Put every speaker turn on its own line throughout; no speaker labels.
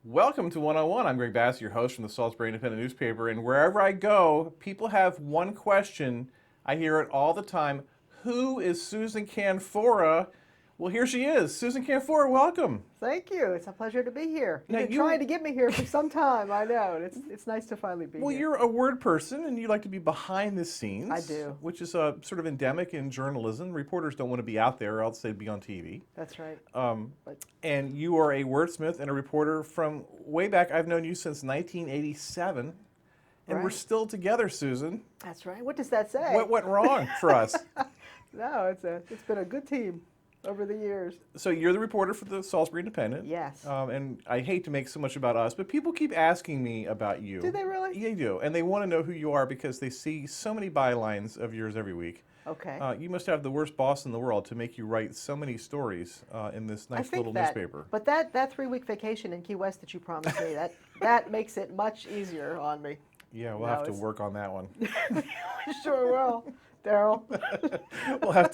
Welcome to One on One. I'm Greg Bass, your host from the Salisbury Independent newspaper. And wherever I go, people have one question. I hear it all the time. Who is Susan Canfora? Well, here she is. Susan Canfora, welcome.
Thank you. It's a pleasure to be here. You've been trying to get me here for some time, I know. It's nice to finally be here.
Well, you're a word person, and you like to be behind the scenes.
I do.
Which is sort of endemic in journalism. Reporters don't want to be out there, or else they'd be on TV.
That's right.
And you are a wordsmith and a reporter from way back. I've known you since 1987, and
Right.
we're still together, Susan.
That's right. What does that say?
What went wrong for us?
No, it's been a good team over the years.
So you're the reporter for the Salisbury Independent.
Yes.
And I hate to make so much about us, but people keep asking me about you.
Do they really?
Yeah, they do. And they want to know who you are because they see so many bylines of yours every week.
Okay.
You must have the worst boss in the world to make you write so many stories in this nice little newspaper.
But that 3-week vacation in Key West that you promised me, that makes it much easier on me.
Yeah, we'll have to work on that one.
We sure will, Daryl.
We'll have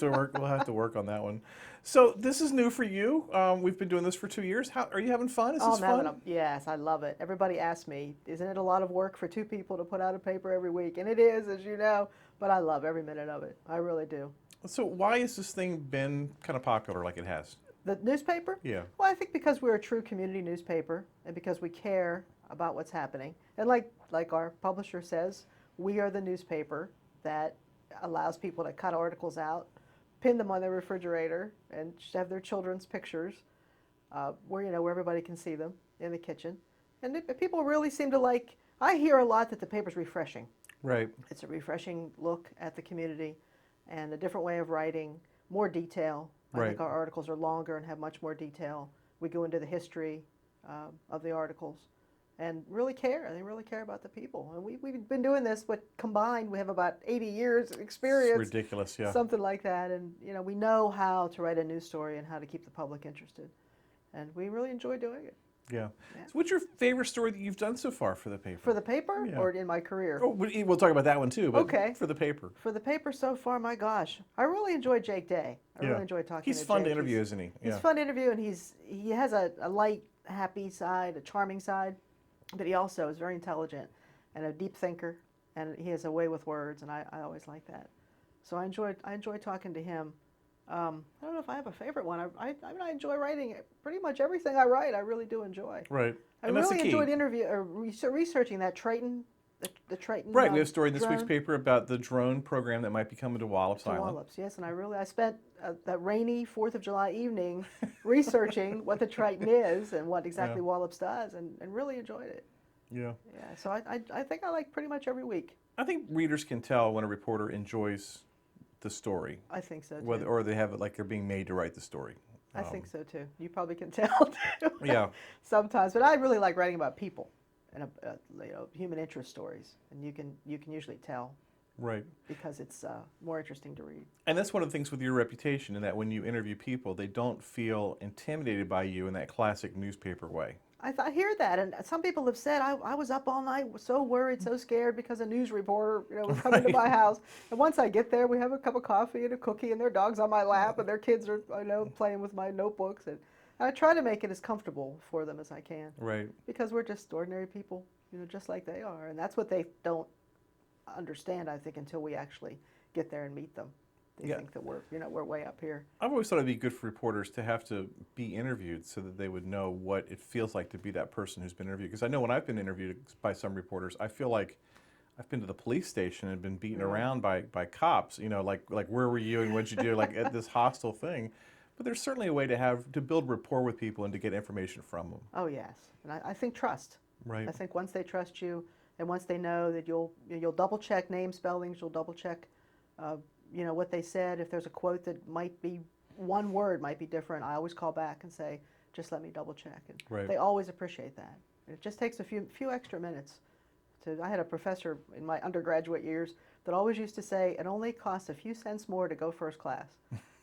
to work on that one. So this is new for you. We've been doing this for 2 years. How are you having fun? Is this fun?
Yes, I love it. Everybody asks me, isn't it a lot of work for 2 people to put out a paper every week? And it is, as you know, but I love every minute of it. I really do.
So why has this thing been kind of popular like it has?
The newspaper?
Yeah.
Well, I think because we're a true community newspaper and because we care about what's happening. And like our publisher says, we are the newspaper that allows people to cut articles out, pin them on their refrigerator, and have their children's pictures where everybody can see them in the kitchen. And people really seem to like. I hear a lot that the paper's refreshing.
Right.
It's a refreshing look at the community and a different way of writing, more detail. I think our articles are longer and have much more detail. We go into the history of the articles and really care. They really care about the people. And we've been doing this, but combined we have about 80 years experience.
It's ridiculous, yeah.
Something like that. And we know how to write a news story and how to keep the public interested. And we really enjoy doing it.
Yeah. So what's your favorite story that you've done so far for the paper?
For the paper
Yeah.
or in my career?
Oh, we'll talk about that one too, but
Okay.
for the paper.
For the paper so far, my gosh, I really enjoy Jake Day. I really enjoy talking to Jake.
He's fun to interview, isn't he?
He's fun to interview, and he has a light, happy side, a charming side, but he also is very intelligent and a deep thinker, and he has a way with words, and I always like that. So I enjoy talking to him. I don't know if I have a favorite one. I mean, I enjoy writing pretty much everything I write. I really do enjoy.
Right.
I really enjoyed researching that Triton. The Triton.
Right. We have a story in this week's
drone.
paper about the drone program that might be coming to Wallops Island.
Wallops, yes, and I spent that rainy 4th of July evening researching what the Triton is and what exactly Wallops does, and really enjoyed it.
Yeah.
Yeah, so I think I like pretty much every week.
I think readers can tell when a reporter enjoys the story.
I think so too.
Or they have it like they're being made to write the story.
I think so too. You probably can tell too.
Yeah.
Sometimes, but I really like writing about people and human interest stories, and you can usually tell.
Right.
Because it's more interesting to read.
And that's one of the things with your reputation, in that when you interview people, they don't feel intimidated by you in that classic newspaper way.
I hear that, and some people have said I was up all night, so worried, so scared because a news reporter, was coming to my house. And once I get there, we have a cup of coffee and a cookie, and their dog's on my lap, and their kids are, playing with my notebooks, and I try to make it as comfortable for them as I can.
Right.
Because we're just ordinary people, just like they are, and that's what they don't understand, I think, until we actually get there and meet them. They think that we're way up here.
I've always thought it'd be good for reporters to have to be interviewed so that they would know what it feels like to be that person who's been interviewed. Because I know when I've been interviewed by some reporters, I feel like I've been to the police station and been beaten around by cops. Like where were you and what'd you do? Like at this hostile thing. But there's certainly a way to build rapport with people and to get information from them.
Oh yes, and I think trust.
Right.
I think once they trust you, and once they know that you'll double check name spellings, you'll double check. What they said. If there's a quote that might be one word might be different, I always call back and say, just let me double check. And
Right.
they always appreciate that. It just takes a few extra minutes. I had a professor in my undergraduate years that always used to say, it only costs a few cents more to go first class.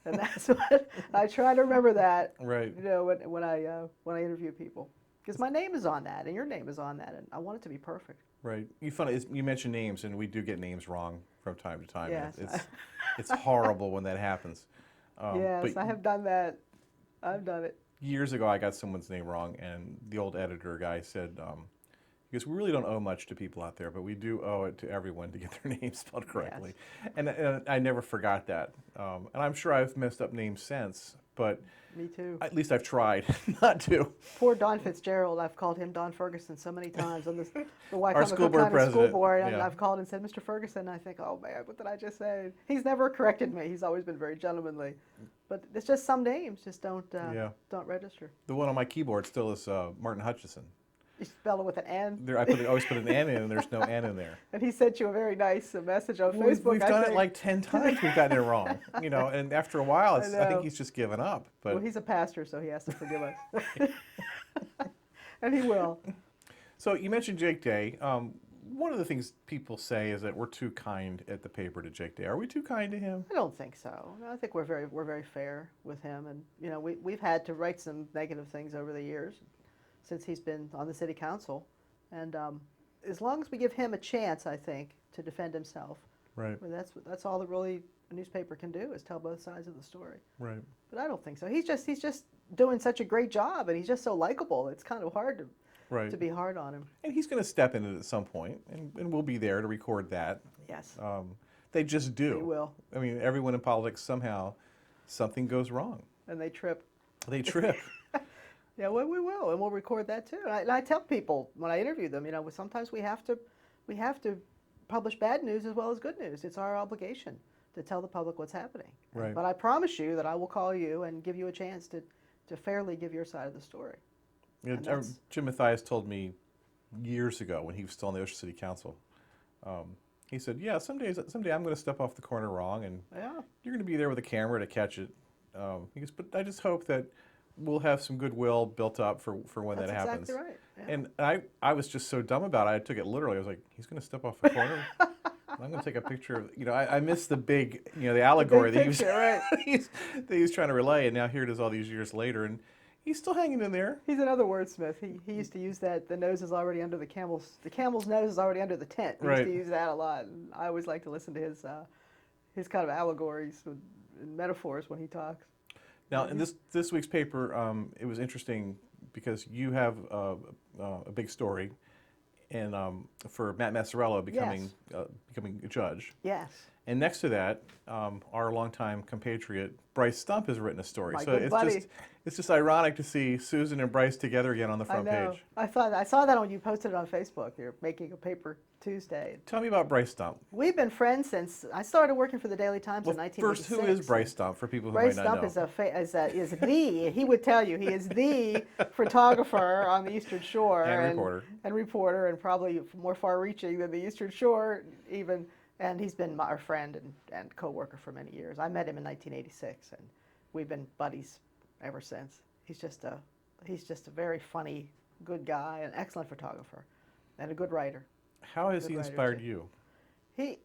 And that's what I try to remember that,
Right.
you know, when I interview people. Because my name is on that, and your name is on that, and I want it to be perfect.
Right. You mentioned names, and we do get names wrong from time to time.
Yes.
It's horrible when that happens.
Yes,
But
I have done that. I've done it.
years ago, I got someone's name wrong, and the old editor guy said, because we really don't owe much to people out there, but we do owe it to everyone to get their names spelled correctly. And I never forgot that. And I'm sure I've messed up names since, but
Me too.
at least I've tried not to.
Poor Don Fitzgerald, I've called him Don Ferguson so many times on the
Our
Wycombe
school
Cook
board
County School
president,
Board, and
yeah.
I've called and said, Mr. Ferguson, and I think, oh man, what did I just say? He's never corrected me. He's always been very gentlemanly. But it's just some names just don't register.
The one on my keyboard still is Martin Hutchison.
You spell it with an N.
I always put an N in, and there's no N in there.
And he sent you a very nice message on Facebook.
We've done it like 10 times. We've gotten it wrong, you know. And after a while, I
know.
think he's just given up. But
Well, he's a pastor, so he has to forgive us. And he will.
so you mentioned Jake Day. One of the things people say is that we're too kind at the paper to Jake Day. Are we too kind to him?
I don't think so. I think we're very fair with him, and you know we've had to write some negative things over the years since he's been on the city council, and as long as we give him a chance, I think, to defend himself.
Right.
Well, that's all that really a newspaper can do is tell both sides of the story.
Right.
But I don't think so. He's just doing such a great job, and he's just so likable. It's kind of hard
Right.
to be hard on him.
And he's going to step in it at some point, and we'll be there to record that.
Yes.
They just do.
They will.
I mean, everyone in politics, somehow, something goes wrong.
And they trip.
They trip.
Yeah, well, we will, and we'll record that too. And I tell people when I interview them, you know, sometimes we have to publish bad news as well as good news. It's our obligation to tell the public what's happening.
Right.
But I promise you that I will call you and give you a chance to fairly give your side of the story.
You know, Jim Mathias told me years ago when he was still on the Ocean City Council. He said, "Yeah, someday I'm going to step off the corner wrong, and
Yeah.
you're going to be there with a camera to catch it." He goes, "But I just hope that we'll have some goodwill built up for when
That's
that happens."
exactly right. Yeah.
And I was just so dumb about it. I took it literally. I was like, "He's going to step off the corner. I'm going to take a picture of." You know, I missed the big, you know, the allegory
big
that he was
picture, right.
that he was trying to relay, and now here it is all these years later, and he's still hanging in there.
He's another wordsmith. He used to use that the nose is already under the camel's nose is already under the tent. He
Right.
used to use that a lot. And I always like to listen to his kind of allegories and metaphors when he talks.
Now, in this week's paper, it was interesting because you have a big story, and for Matt Massarello becoming a judge.
Yes.
And next to that, our longtime compatriot Bryce Stump has written a story.
My
So
good buddy.
it's just ironic to see Susan and Bryce together again on the front
I know.
page.
I saw that when you posted it on Facebook. You're making a paper Tuesday.
Tell me about Bryce Stump.
We've been friends since I started working for the Daily Times in 1986.
First, who is Bryce Stump for people who
Bryce
might not know?
Stump he would tell you, he is the photographer on the Eastern Shore. And reporter, and probably more far-reaching than the Eastern Shore even. And he's been our friend and co-worker for many years. I met him in 1986, and we've been buddies ever since. He's just a very funny, good guy, an excellent photographer, and a good writer.
How has he inspired you?
He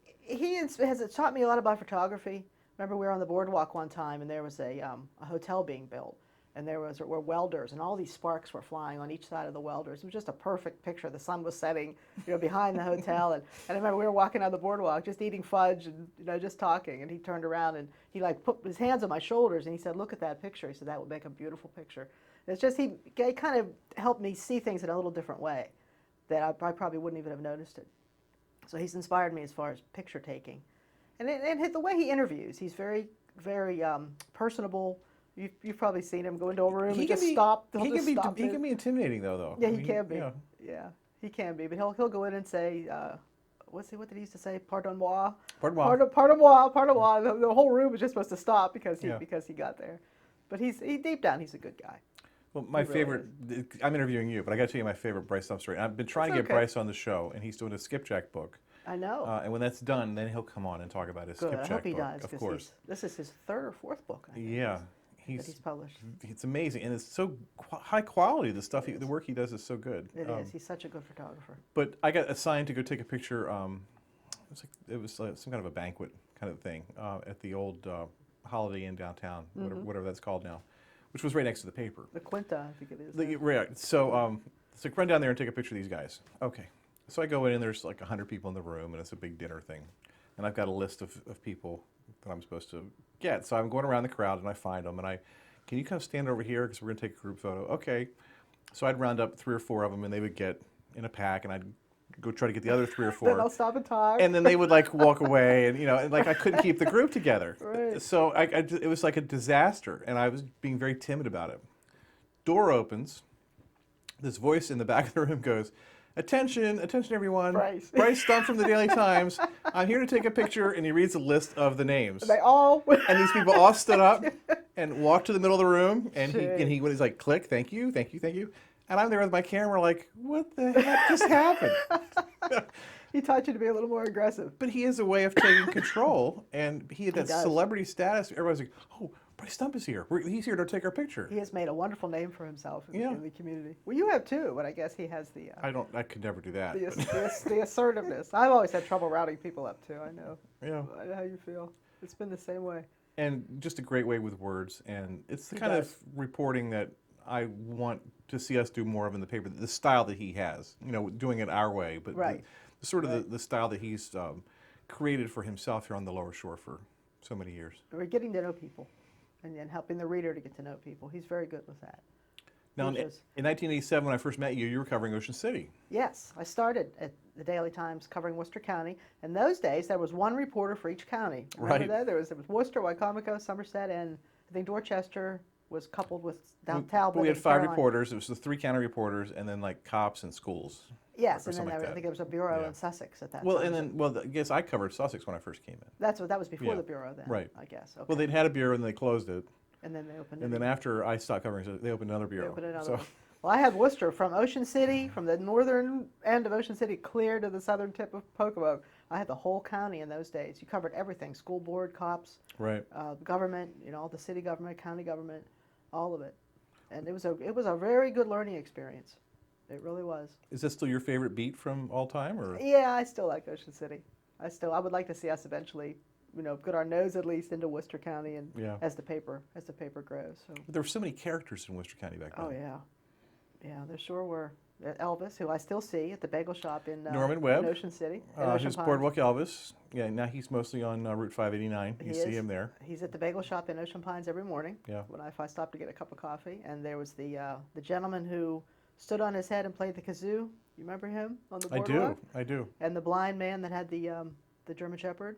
has taught me a lot about photography. Remember, we were on the boardwalk one time, and there was a hotel being built, and there were welders, and all these sparks were flying on each side of the welders. It was just a perfect picture. The sun was setting, you know, behind the hotel, and I remember we were walking on the boardwalk, just eating fudge and, you know, just talking. And he turned around and he like put his hands on my shoulders, and he said, "Look at that picture." He said, "That would make a beautiful picture." It's just he kind of helped me see things in a little different way that I probably wouldn't even have noticed it. So he's inspired me as far as picture taking, and the way he interviews, he's very personable. You've probably seen him go into a room and just stop.
He can be intimidating though.
Yeah, he can be.
Yeah.
Yeah, he can be. But he'll go in and say, what did he used to say? Pardon moi.
Pardon moi.
Pardon moi. Pardon moi. The whole room is just supposed to stop because he got there. But deep down, he's a good guy.
Well, my favorite, I'm interviewing you, but I got to tell you my favorite Bryce Stump story. And I've been trying to get Bryce on the show, and he's doing a skipjack book.
I know.
And when that's done, then he'll come on and talk about his
Good.
skipjack
I hope he
book.
does.
Of course.
This is his third or fourth book. I think.
Yeah.
he's published.
It's amazing, and it's so high quality. The stuff,
It
the
is.
work he does is so good.
It is. He's such a good photographer.
But I got assigned to go take a picture. It was like some kind of a banquet kind of thing at the old Holiday Inn downtown, whatever that's called now, which was right next to the paper.
The Quinta, I think it is.
Right. So it's like run down there and take a picture of these guys. Okay. So I go in and there's like 100 people in the room and it's a big dinner thing, and I've got a list of people that I'm supposed to get. So I'm going around the crowd and I find them and can you come stand over here because we're gonna take a group photo? Okay. So I'd round up 3 or 4 of them and they would get in a pack and I'd go try to get the other 3 or 4.
Then I'll stop and talk.
And then they would like walk away and and like I couldn't keep the group together.
Right.
So it was like a disaster and I was being very timid about it. Door opens. This voice in the back of the room goes, attention everyone. Bryce Stump from the Daily Times. I'm here to take a picture, and he reads a list of the names.
They all.
And these people all stood up and walked to the middle of the room, and
Shit.
he was like, click, thank you. And I'm there with my camera like, what the heck just happened?
He taught you to be a little more aggressive.
But he has a way of taking control, and he had that
does.
celebrity status. Everybody's like, oh, Bryce Stump is here. He's here to take our picture.
He has made a wonderful name for himself in,
Yeah.
in the community. Well, you have too, but I guess he has the
I could never do that.
the assertiveness. I've always had trouble rounding people up too. I know.
Yeah.
I know how you feel. It's been the same way.
And just a great way with words, and it's the
He
kind
does.
of reporting that I want to see us do more of in the paper. The style that he has, doing it our way, but
Right.
the sort of the style that he's created for himself here on the Lower Shore for so many years.
We're getting to know people, and then helping the reader to get to know people. He's very good with that.
Now, in
Which is-
1987, when I first met you, you were covering Ocean City.
Yes, I started at the Daily Times covering Worcester County. In those days, there was one reporter for each county. Remember
Right.
that? There was Worcester, Wycomico, Somerset, and I think Dorchester was coupled with
But
Talbot.
we had
and
5
Caroline.
reporters. It was the 3 county reporters, and then like cops and schools.
Yes,
or
and then
something like
I
that.
think there was a bureau
Yeah.
in Sussex at that
Well,
time.
and then I guess I covered Sussex when I first came in.
that was before
Yeah.
the bureau then.
Right.
I guess. Okay.
Well, they'd had a bureau and they closed it,
and then they opened.
and
it
then after I stopped covering, they opened another
They
bureau.
opened another
So-
one. Well, I had Worcester from Ocean City, from the northern end of Ocean City, clear to the southern tip of Pocomoke. I had the whole county in those days. You covered everything: school board, cops,
Right.
government, all the city government, county government, all of it. And it was a very good learning experience. It really was.
Is that still your favorite beat from all time, or?
Yeah, I still like Ocean City. I would like to see us eventually, get our nose at least into Worcester County, and
Yeah.
as the paper grows. So.
There were so many characters in Worcester County back then.
Oh yeah, yeah, there sure were. Elvis, who I still see at the bagel shop in
Norman Webb,
in Ocean City. In Ocean
who's
Pines.
Boardwalk Elvis. Yeah, now he's mostly on Route 589.
He
You see
is.
him there.
He's at the bagel shop in Ocean Pines every morning.
Yeah.
If I stop to get a cup of coffee, and there was the gentleman who stood on his head and played the kazoo. You remember him on the boardwalk?
I do.
And the blind man that had the German Shepherd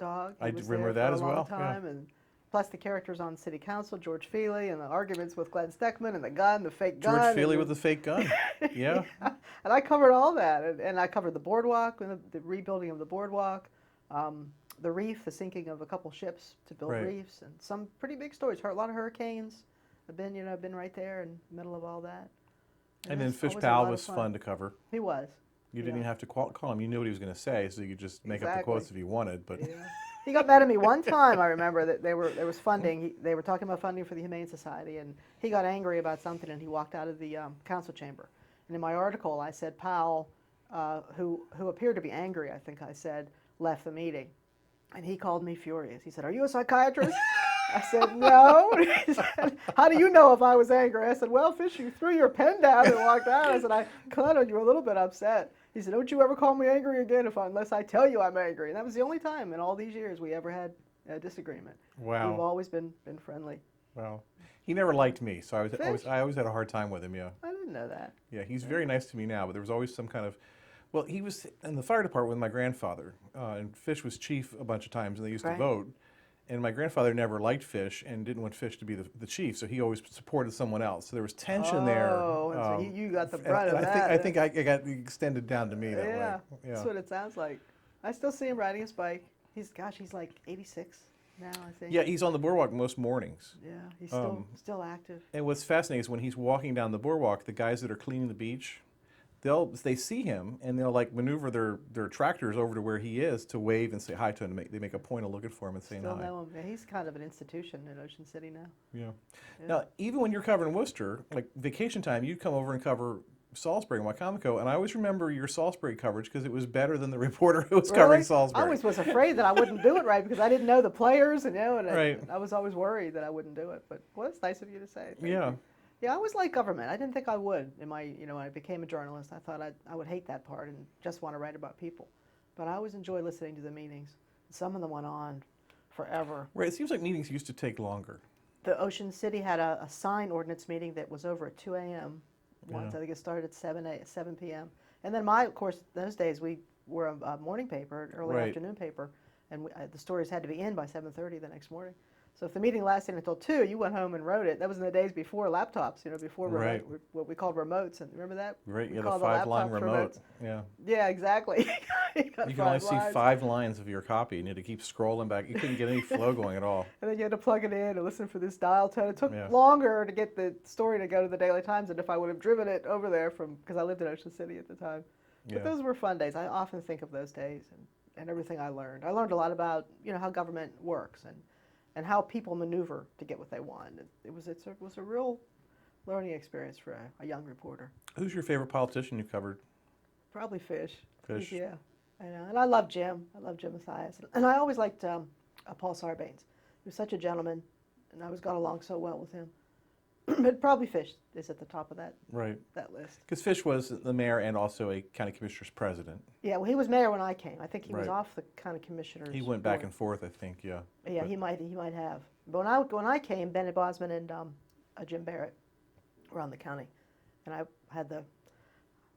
dog. He
I
was
remember
there
that
for
as
a long
well, yeah.
time, and plus the characters on City Council, George Feely, and the arguments with Glenn Steckman, and the gun, the fake gun.
George
and
Feely with the fake gun. Yeah.
And I covered all that, and I covered the boardwalk, and the rebuilding of the boardwalk, the reef, the sinking of a couple ships to build
Right.
reefs, and some pretty big stories. A lot of hurricanes. I've been right there in the middle of all that.
And then
it's
Fish
always a
Pal
lot of
was fun to cover.
He was.
You didn't
Yeah.
even have to call him. You knew what he was going to say, so you could just make up the
Exactly.
quotes if you wanted. But
Yeah. He got mad at me one time. I remember that there was funding. They were talking about funding for the Humane Society, and he got angry about something, and he walked out of the council chamber. And in my article, I said Powell, who appeared to be angry, I think I said, left the meeting, and he called me furious. He said, "Are you a psychiatrist?" I said, "No." He said, "How do you know if I was angry?" I said, "Well, Fish, you threw your pen down and walked out." I said, "I caught on you a little bit upset." He said, "Don't you ever call me angry again unless I tell you I'm angry." And that was the only time in all these years we ever had a disagreement.
Wow.
We've always been friendly.
Wow. He never liked me, so
Fish?
I always had a hard time with him, yeah.
I didn't know that.
Yeah, he's very nice to me now, but there was always some kind of, well, he was in the fire department with my grandfather, and Fish was chief a bunch of times, and they used
Right.
to vote. And my grandfather never liked Fish and didn't want Fish to be the chief, so he always supported someone else. So there was tension there.
Oh, and so you got the brunt of
and
that.
I think I got extended down to me that
Yeah,
way. Yeah,
that's what it sounds like. I still see him riding his bike. He's like 86 now, I think.
Yeah, he's on the boardwalk most mornings.
Yeah, he's still active.
And what's fascinating is when he's walking down the boardwalk, the guys that are cleaning the beach, they see him and they'll like maneuver their tractors over to where he is to wave and say hi to him. They make a point of looking for him and saying
Still
hi.
know him. Yeah, he's kind of an institution in Ocean City now.
Yeah.
Yeah.
Now, even when you're covering Worcester, like vacation time, you'd come over and cover Salisbury and Wycomico, and I always remember your Salisbury coverage because it was better than the reporter who was covering
Really?
Salisbury.
I always was afraid that I wouldn't do it right because I didn't know the players, and
Right.
I was always worried that I wouldn't do it. But well, it's nice of you to say. Thank
Yeah.
you. Yeah, I always liked government. I didn't think I would in my, when I became a journalist. I thought I would hate that part and just want to write about people. But I always enjoy listening to the meetings. Some of them went on forever.
Right. It seems like meetings used to take longer.
The Ocean City had a sign ordinance meeting that was over at 2 a.m. once.
Yeah.
I think it started at 7 p.m. And then of course, those days we were a morning paper, an early
Right.
afternoon paper, and the stories had to be in by 7:30 the next morning. So if the meeting lasted until 2, you went home and wrote it. That was in the days before laptops, before
Right.
what we called remotes. And remember that?
Right.
We
Yeah, the
called
5-line
laptops
remote.
remotes.
Yeah.
Yeah, exactly.
You can only see 5 lines of your copy, and you had to keep scrolling back. You couldn't get any flow going at all.
And then you had to plug it in and listen for this dial tone. It took
Yeah.
longer to get the story to go to the Daily Times than if I would have driven it over there because I lived in Ocean City at the time.
Yeah.
But those were fun days. I often think of those days and everything I learned. I learned a lot about how government works and how people maneuver to get what they want. It was a real learning experience for a young reporter.
Who's your favorite politician you covered?
Probably Fish.
Fish.
Yeah. I know. And I love Jim. I love Jim Mathias. And I always liked Paul Sarbanes. He was such a gentleman, and I always got along so well with him. But probably Fish is at the top of that
Right.
list.
Because Fish was the mayor and also a county commissioner's president.
Yeah, well, he was mayor when I came. I think he was
Right.
off the county commissioners.
He went back
board.
and forth, I think. Yeah.
Yeah,
But-
he might have. But when I came, Bennett Bosman and Jim Barrett were on the county, and I had the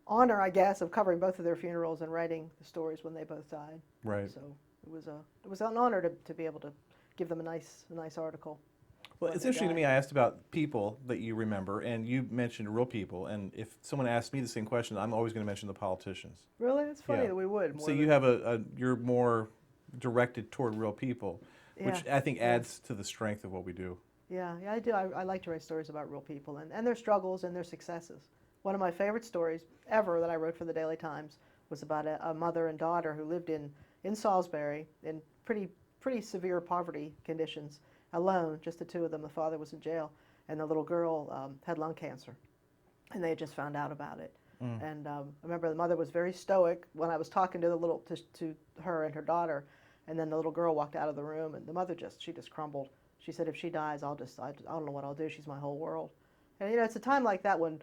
honor, I guess, of covering both of their funerals and writing the stories when they both died.
Right.
So it was an honor to be able to give them a nice article.
Well,
when
it's
they
interesting to
died.
me. I asked about people that you remember, and you mentioned real people. And if someone asks me the same question, I'm always going to mention the politicians.
Really, it's funny
Yeah.
that we would. More
So you
than-
have you're more directed toward real people, which
Yeah.
I think adds to the strength of what we do.
Yeah, I do. I like to write stories about real people and their struggles and their successes. One of my favorite stories ever that I wrote for the Daily Times was about a mother and daughter who lived in Salisbury in pretty severe poverty conditions, alone, just the two of them. The father was in jail, and the little girl had lung cancer, and they had just found out about it. And I remember the mother was very stoic when I was talking to to her and her daughter, and then the little girl walked out of the room, and the mother she just crumbled. She said, "If she dies, I don't know what I'll do. She's my whole world." And it's a time like that when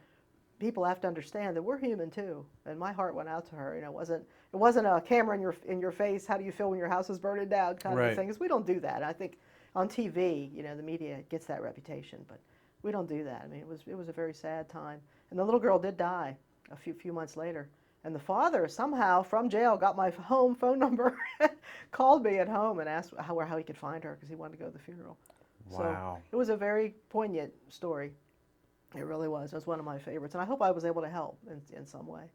people have to understand that we're human too. And my heart went out to her. It wasn't a camera in your face. How do you feel when your house is burning down? Kind of
Right.
a thing. 'Cause we don't do that. I think on TV, the media gets that reputation, but we don't do that. I mean, it was a very sad time. And the little girl did die a few months later. And the father somehow from jail got my home phone number, called me at home and asked how he could find her because he wanted to go to the funeral.
Wow.
So it was a very poignant story. It really was. It was one of my favorites. And I hope I was able to help in some way.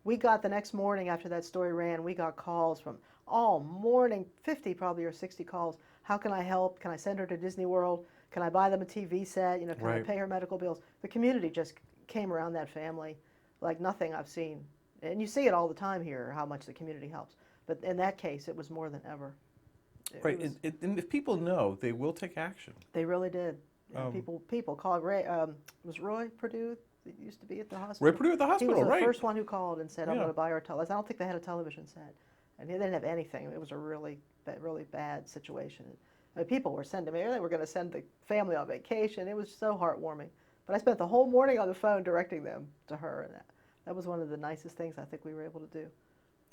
We got the next morning after that story ran, we got calls from all morning, 50 probably or 60 calls. How can I help? Can I send her to Disney World? Can I buy them a TV set? Can I
Right.
pay her medical bills? The community just came around that family like nothing I've seen. And you see it all the time here, how much the community helps. But in that case, it was more than ever.
Right. And if people know, they will take action.
They really did. People called Ray. Was Roy Perdue that used to be at the hospital?
Roy Perdue at the
He
hospital,
was the
right?
first one who called and said, "I'm
Yeah.
going to buy her a television." I don't think they had a television set, and they didn't have anything. It was a really bad situation. I mean, people were sending me. They were going to send the family on vacation. It was so heartwarming. But I spent the whole morning on the phone directing them to her, and that was one of the nicest things I think we were able to do.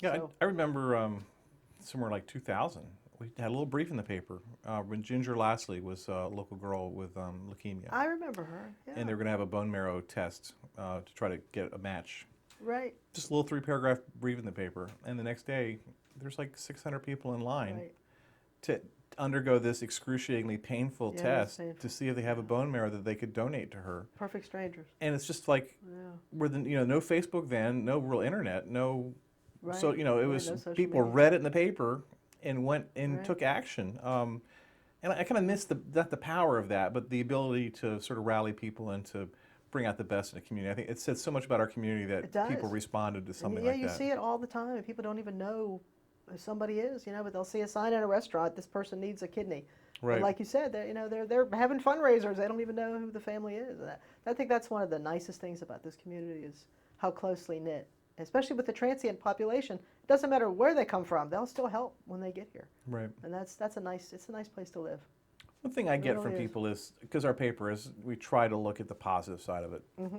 Yeah,
So-
I remember somewhere like 2000, we had a little brief in the paper when Ginger Lastly was a local girl with leukemia.
I remember her. Yeah.
And they were going to have a bone marrow test to try to get a match.
Right.
Just a little 3-paragraph brief in the paper. And the next day, there's like 600 people in line
Right.
to undergo this excruciatingly painful
Yeah, it was
test
painful.
to see if they have a bone marrow that they could donate to her.
Perfect strangers.
And it's just like,
Yeah.
no Facebook then, no real internet, no.
Right.
So, it
Right,
was
no social
people
media.
read it in the paper and went and
Right.
took action. And I kind of miss not the power of that, but the ability to sort of rally people and to bring out the best in the community. I think it says so much about our community
It
that people
does.
responded to something
Yeah,
like
you
that.
see it all the time, and people don't even know who somebody is, but they'll see a sign in a restaurant, this person needs a kidney.
Right.
And like you said, they're having fundraisers. They don't even know who the family is. And I think that's one of the nicest things about this community is how closely knit, especially with the transient population. It doesn't matter where they come from; they'll still help when they get here.
Right.
And it's a nice place to live.
One thing I get
really
from
is.
people is, because our paper is, we try to look at the positive side of it.
Mm-hmm.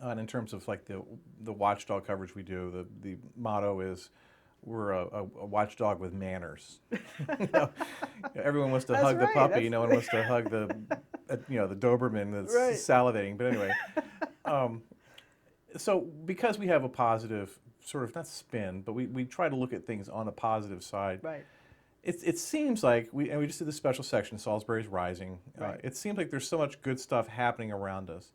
And in terms of like the watchdog coverage we do, the motto is, we're a watchdog with manners. You know, everyone wants to
That's
hug the
right,
puppy.
that's-
No one wants to hug the Doberman that's
Right.
salivating. But anyway, so because we have a positive sort of, not spin, but we try to look at things on the positive side.
Right.
It seems like we just did the special section, Salisbury's Rising.
Right.
It seems like there's so much good stuff happening around us.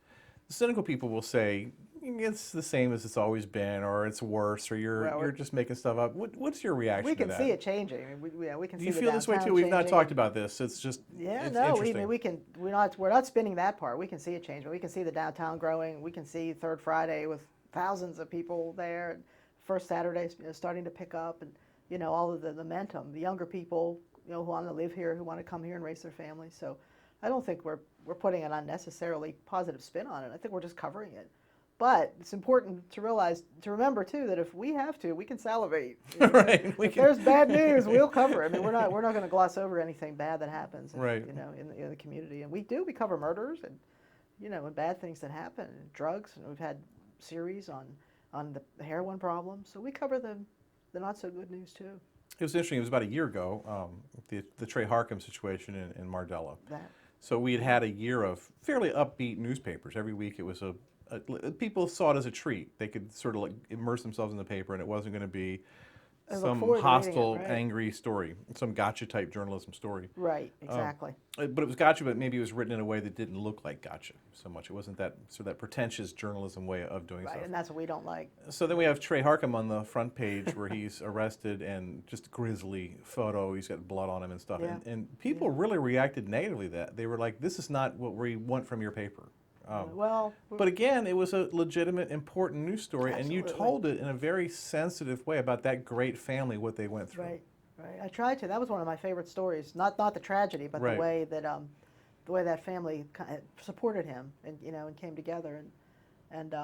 The cynical people will say it's the same as it's always been, or it's worse, or you're just making stuff up. What's your reaction
We
to
can
that?
see it changing. I mean, we can
Do
see
you
the
feel this way
downtown
too? We've not
changing.
talked about this. It's just
Yeah,
it's
no,
interesting.
we're not spinning that part. We can see it change. We can see the downtown growing. We can see Third Friday with thousands of people there. And First Saturday starting to pick up, and all of the momentum. The younger people, who want to live here, who want to come here and raise their families. So, I don't think we're putting an unnecessarily positive spin on it. I think we're just covering it. But it's important to remember too, that if we have to, we can salivate.
Right.
If there's bad news, we'll cover it. I mean, we're not going to gloss over anything bad that happens.
Right.
In the community, and we cover murders and and bad things that happen, and drugs, and we've had series on the heroin problem. So we cover the not so good news too.
It was interesting. It was about a year ago, the Trey Harkham situation in Mardella.
That
So we had a year of fairly upbeat newspapers. Every week it was people saw it as a treat. They could sort of like immerse themselves in the paper, and it wasn't going to be
I look
some
forward to reading it,
hostile,
right.
angry story, some gotcha type journalism story.
Right, exactly.
But it was gotcha, but maybe it was written in a way that didn't look like gotcha so much. It wasn't that pretentious journalism way of doing
Right,
stuff.
and that's what we don't like.
So then we have Trey Harkham on the front page where he's arrested, and just a grisly photo. He's got blood on him and stuff.
Yeah.
And people really reacted negatively to that. They were like, this is not what we want from your paper.
Well,
But again, it was a legitimate, important news story, and you
Absolutely.
told it in a very sensitive way about that great family, what they went through.
right. I tried to. That was one of my favorite stories. Not the tragedy, but
Right.
the way that family supported him, and came together, and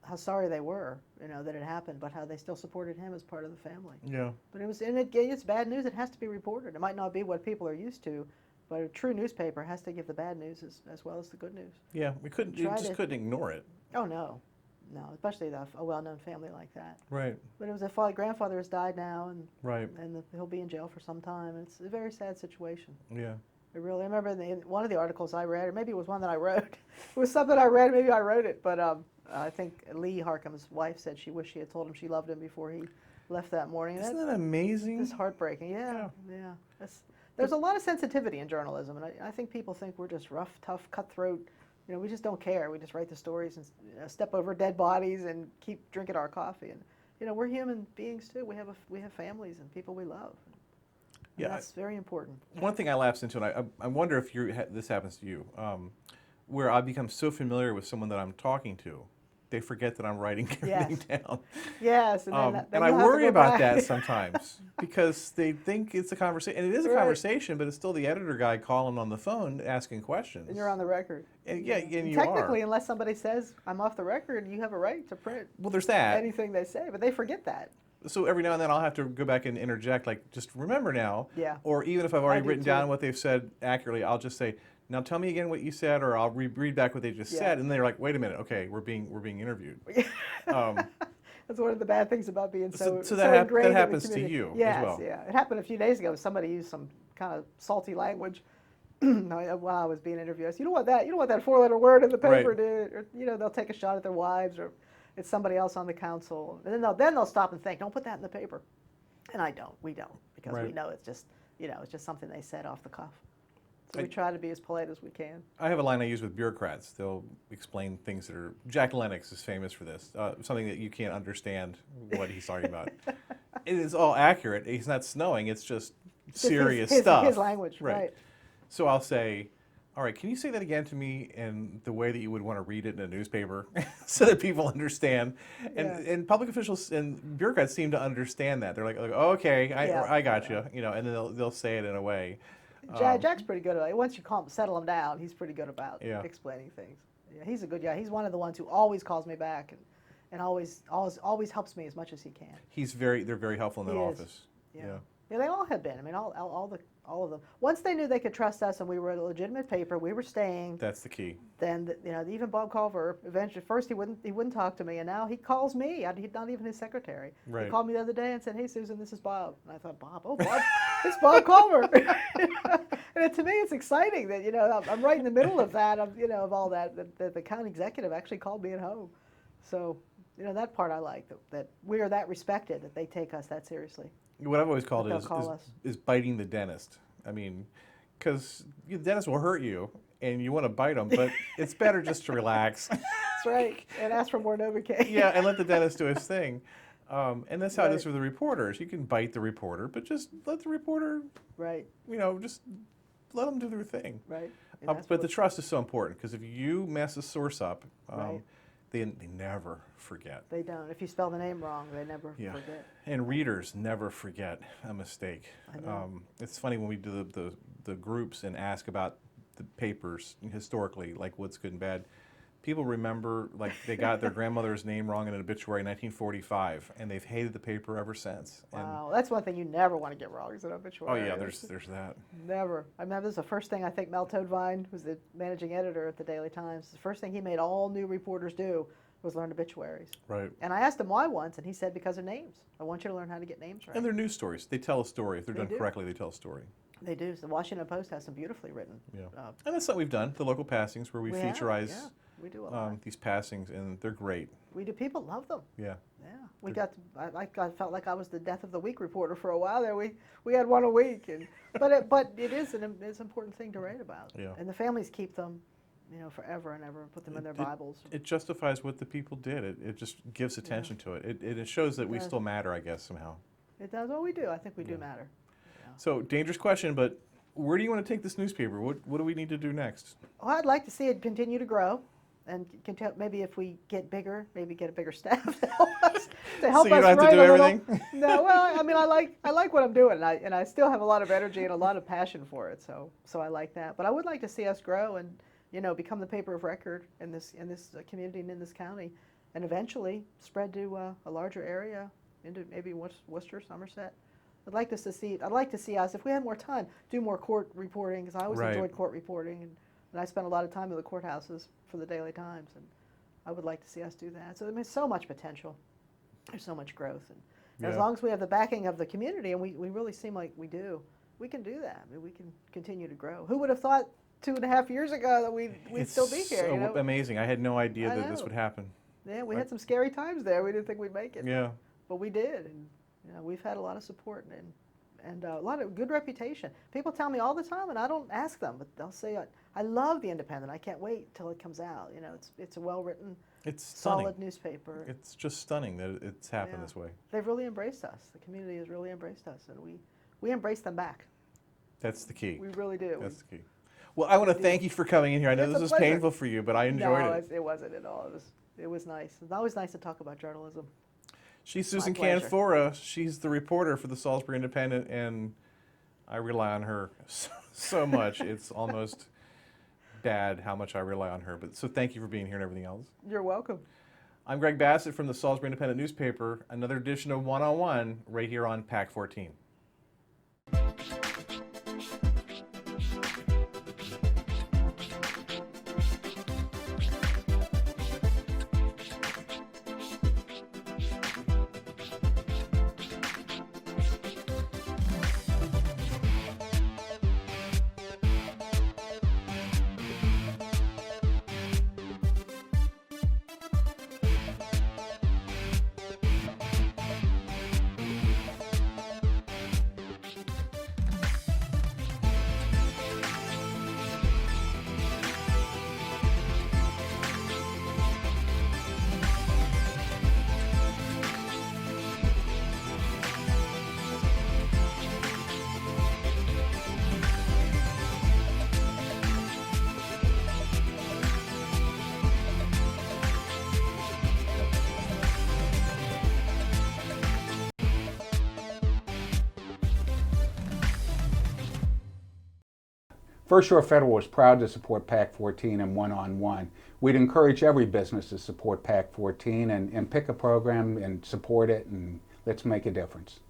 how sorry they were, that it happened, but how they still supported him as part of the family.
Yeah.
But it's bad news. It has to be reported. It might not be what people are used to, but a true newspaper has to give the bad news as well as the good news.
Yeah, we couldn't. You
Try
just
to-
couldn't ignore it.
Oh no, especially a well-known family like that.
Right.
But it was grandfather has died now,
Right.
and he'll be in jail for some time. It's a very sad situation.
Yeah.
I remember in one of the articles I read, or maybe it was one that I wrote. It was something I read. Maybe I wrote it, but I think Lee Harkham's wife said she wished she had told him she loved him before he left that morning. And
Isn't that amazing?
It's heartbreaking. Yeah. There's a lot of sensitivity in journalism, and I think people think we're just rough, tough, cutthroat. We just don't care. We just write the stories and step over dead bodies and keep drinking our coffee. And we're human beings too. We have families and people we love. And
Yeah,
that's very important.
One thing I lapsed into, and I wonder if this happens to you, where I become so familiar with someone that I'm talking to, they forget that I'm writing everything down.
Yes, and then
And I
you'll have to
worry
go
about
back.
that sometimes because they think it's a conversation, and it is a
Right.
conversation, but it's still the editor guy calling on the phone asking questions.
And you're on the record.
And and you
Technically,
are.
unless somebody says I'm off the record, you have a right to print
Well, there's that.
anything they say, but they forget that.
So every now and then I'll have to go back and interject, like, just remember now.
Yeah.
Or even if I've already
do
written
too.
down what they've said accurately, I'll just say, now tell me again what you said, or I'll read back what they just
Yeah.
said, and they're like, wait a minute, okay, we're being interviewed. Um,
That's one of the bad things about being
So
so
that
ingrained in the
happens to
community.
you as
Yes,
well.
yeah. It happened a few days ago. Somebody used some kind of salty language while I was being interviewed. I said, you don't want that 4-letter word in the paper,
Right.
dude. Or, they'll take a shot at their wives, or it's somebody else on the council. And then they'll stop and think, don't put that in the paper. And we don't, because we
Right.
know it's just something they said off the cuff. So we try to be as polite as we can.
I have a line I use with bureaucrats. They'll explain things that are. Jack Lennox is famous for this. Something that you can't understand what he's talking about. It is all accurate. He's not snowing. It's just serious
his
stuff.
His language, right.
So I'll say, All right, can you say that again to me in the way that you would want to read it in a newspaper so that people understand?
Yeah.
And public officials and bureaucrats seem to understand that. They're like "Oh, okay,
Yeah,
I got
yeah.
you, and then they'll say it in a way.
Jack's pretty good about it. Once you settle him down, he's pretty good about
Yeah.
explaining things. Yeah, he's a good guy. He's one of the ones who always calls me back and always helps me as much as he can.
They're very helpful in that
He is.
office.
Yeah. Yeah, they all have been. I mean, all of them. Once they knew they could trust us and we were a legitimate paper, we were staying.
That's the key.
Then even Bob Culver eventually. First he wouldn't talk to me, and now he calls me. He's not even his secretary.
Right.
He called me the other day and said, "Hey Susan, this is Bob." And I thought, Bob, oh Bob, it's Bob Culver. And to me, it's exciting that I'm right in the middle of that of all that. That the county executive actually called me at home. So that part I like that we are that respected that they take us that seriously.
What I've always called
They'll
it
call us.
is biting the dentist. I mean, because the dentist will hurt you and you want to bite them, but it's better just to relax.
That's right. And ask for more Novocaine.
Yeah, and let the dentist do his thing. And that's how it is
Right.
with the reporters. You can bite the reporter, but just let the reporter,
Right.
just let them do their thing.
Right. And that's
But
what-
the trust is so important because if you mess a source up,
Right.
they never forget.
They don't. If you spell the name wrong, they never
Yeah.
forget.
And readers never forget a mistake.
I know.
It's funny when we do the groups and ask about the papers historically, like what's good and bad. People remember like they got their grandmother's name wrong in an obituary in 1945, and they've hated the paper ever since. And,
Wow, that's one thing you never want to get wrong is an
oh
obituary.
yeah, there's that.
Never. I remember this is the first thing I think Mel Toadvine, who's the managing editor at the Daily Times, the first thing he made all new reporters do was learn obituaries.
Right.
And I asked him why once, and he said because of names. I want you to learn how to get names right.
And they're news stories. They tell a story. If they're
They
done
do.
correctly, they tell a story.
They do. The Washington Post has some beautifully written.
Yeah.
Uh,
And that's something we've done, the local passings, where we
have,
featureize
yeah, we do a lot.
these passings, and they're great.
We do. People love them.
Yeah.
Yeah, we got. I felt like I was the death of the week reporter for a while there. We had one a week, but it is it's an important thing to write about.
Yeah.
And the families keep them, forever and ever. Put them in their Bibles.
It justifies what the people did. It just gives attention to it. It shows that we
does.
still matter, I guess, somehow.
It does. Well, we do. I think we do
Yeah.
matter.
So, dangerous question, but where do you want to take this newspaper? What do we need to do next?
Well, I'd like to see it continue to grow, and maybe if we get bigger, maybe get a bigger staff to help us. To help
So you
us
don't have to
write
do
a little-
everything?
No, well, I mean, I like what I'm doing, and I still have a lot of energy and a lot of passion for it. So I like that. But I would like to see us grow and become the paper of record in this community and in this county, and eventually spread to a larger area into maybe Worcester, Somerset. I'd like to see us, if we had more time, do more court reporting, because I always
Right.
enjoyed court reporting, and I spent a lot of time in the courthouses for the Daily Times, and I would like to see us do that. So there's so much potential. There's so much growth. And as
Yeah.
long as we have the backing of the community, and we really seem like we do, we can do that. I mean, we can continue to grow. Who would have thought 2.5 years ago that we'd
It's
still be here?
so amazing. I had no idea
I
that this
know.
would happen.
Yeah, we had some scary times there. We didn't think we'd make it.
Yeah.
But we did, and we've had a lot of support and a lot of good reputation. People tell me all the time, and I don't ask them, but they'll say, "I love the Independent. I can't wait till it comes out." It's a well-written,
It's stunning.
solid newspaper.
It's just stunning that it's happened
Yeah.
this way.
They've really embraced us. The community has really embraced us, and we embrace them back.
That's the key.
We really do.
That's the key. Well, I want to thank you for coming in here. I know
It's
this
a
was
pleasure.
painful for you, but I enjoyed
No,
it.
it wasn't at all. It was nice. It's always nice to talk about journalism.
She's Susan
pleasure.
Canfora. She's the reporter for the Salisbury Independent, and I rely on her so much. It's almost bad how much I rely on her. But so thank you for being here and everything else.
You're welcome.
I'm Greg Bassett from the Salisbury Independent newspaper. Another edition of One on One right here on PAC 14.
First Shore Federal is proud to support PAC 14 and one-on-one. We'd encourage every business to support PAC 14 and pick a program and support it, and let's make a difference.